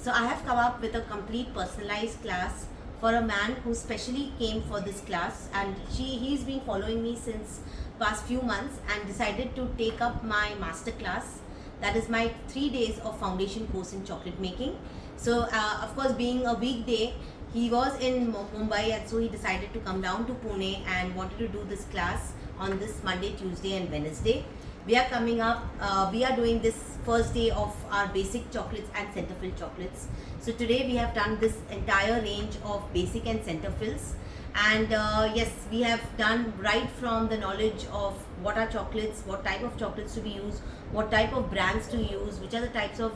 So I have come up with a complete personalized class for a man who specially came for this class, and he's been following me since past few months and decided to take up my master class. That is my 3 days of foundation course in chocolate making. So of course, being a weekday, he was in Mumbai, and so he decided to come down to Pune and wanted to do this class on this Monday, Tuesday and Wednesday. We are coming up, we are doing this first day of our basic chocolates and center fill chocolates. So today we have done this entire range of basic and center fills, and yes, we have done right from the knowledge of what are chocolates, what type of chocolates to be used, what type of brands to use, which are the types of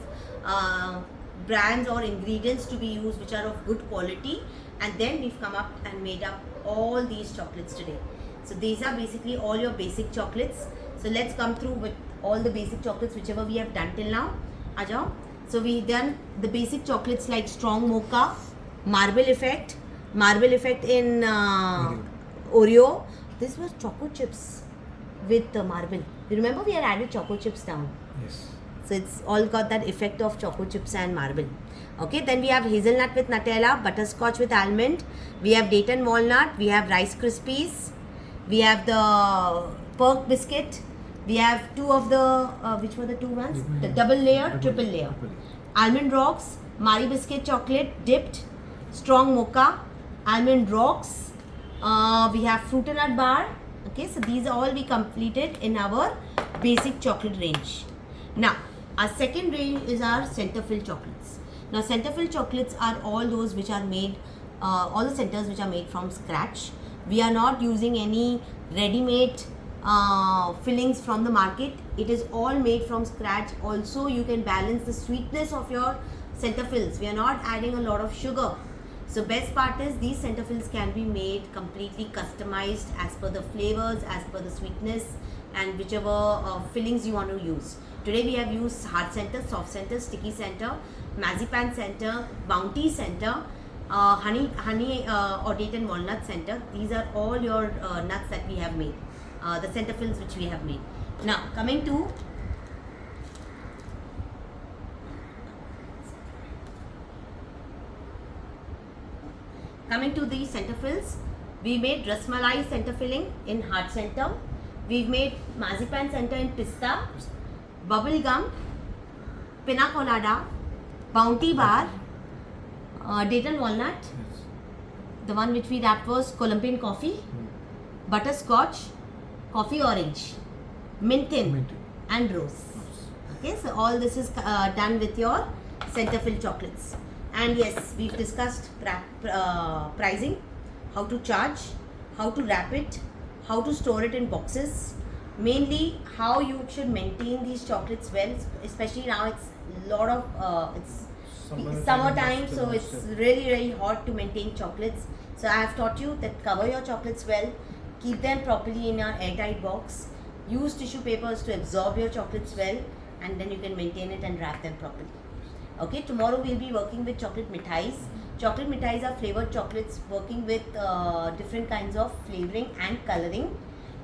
brands or ingredients to be used which are of good quality, and then we've come up and made up all these chocolates today. So these are basically all your basic chocolates. So let's come through with all the basic chocolates whichever we have done till now. Ajao. So we've done the basic chocolates like strong mocha, marble effect in Oreo. This was choco chips with marble. You remember we had added choco chips down? Yes. So it's all got that effect of choco chips and marble. Okay, then we have hazelnut with Nutella, butterscotch with almond. We have date and walnut. We have Rice Krispies. We have the Perk biscuit. We have two of the, which were the two ones? The double layer, triple layer. Almond rocks, Marie biscuit chocolate dipped, strong mocha, almond rocks. We have fruit and nut bar. Okay, so these are all we completed in our basic chocolate range. Now, our second range is our center fill chocolates. Now, center fill chocolates are all those which are made, all the centers which are made from scratch. We are not using any ready-made fillings from the market. It is all made from scratch. Also, you can balance the sweetness of your center fills. We are not adding a lot of sugar. So best part is these center fills can be made completely customized as per the flavors, as per the sweetness, and whichever fillings you want to use. Today we have used hard center, soft center, sticky center, marzipan center, bounty center, honey or date and walnut center. These are all your nuts that we have made, the center fills which we have made. Now coming to the center fills, we made rasmalai center filling in hard center. We've made marzipan center in pista, bubble gum, pina colada, bounty bar, date and walnut. Yes. The one which we wrapped was Colombian coffee, butterscotch, coffee orange, mint in, and rose. Okay, so all this is done with your center fill chocolates. And yes, we've discussed pricing, how to charge, how to wrap it, how to store it in boxes, mainly how you should maintain these chocolates well, especially now it's lot of it's summertime, so it's really hot to maintain chocolates. So I have taught you that cover your chocolates well, keep them properly in your airtight box, use tissue papers to absorb your chocolates well, and then you can maintain it and wrap them properly. Okay, tomorrow we'll be working with chocolate mithais. Chocolate mithais are flavored chocolates working with different kinds of flavoring and coloring,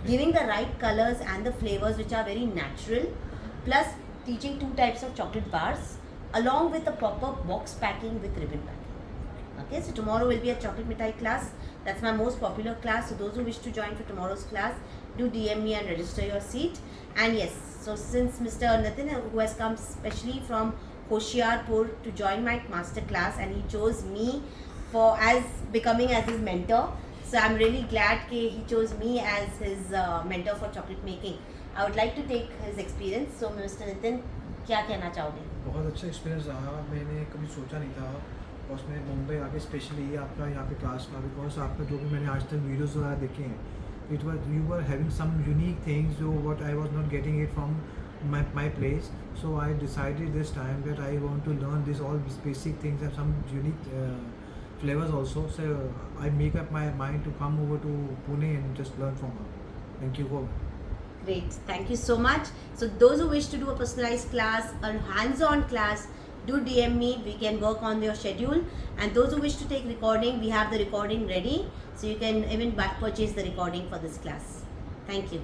giving the right colors and the flavors which are very natural, plus teaching 2 types of chocolate bars along with a proper box packing with ribbon packing. Okay, so tomorrow will be a chocolate mithai class. That's my most popular class. So those who wish to join for tomorrow's class, do DM me and register your seat. And yes, so since Mr. Nitin, who has come specially from Hoshiarpur to join my master class, and he chose me for becoming as his mentor, so I'm really glad that he chose me as his mentor for chocolate making. I would like to take his experience. So Mr. Nitin, क्या कहना चाहोगे? बहुत अच्छा experience रहा. मैंने कभी सोचा नहीं था और उसमें मुंबई आके स्पेशली आपका यहाँ पे क्लास का, बिकॉज आपका जो भी मैंने आज तक वीडियोस वगैरह देखे हैं, it was you were having some unique things जो what I was not getting it from my place. So I decided this time that I want to learn all these basic things and some unique flavors also. So I make up my mind to come over to Pune and just learn from her. Thank you. Great, thank you so much. So those who wish to do a personalized class, a hands-on class, do DM me. We can work on your schedule. And those who wish to take recording, we have the recording ready, so you can even back purchase the recording for this class. Thank you.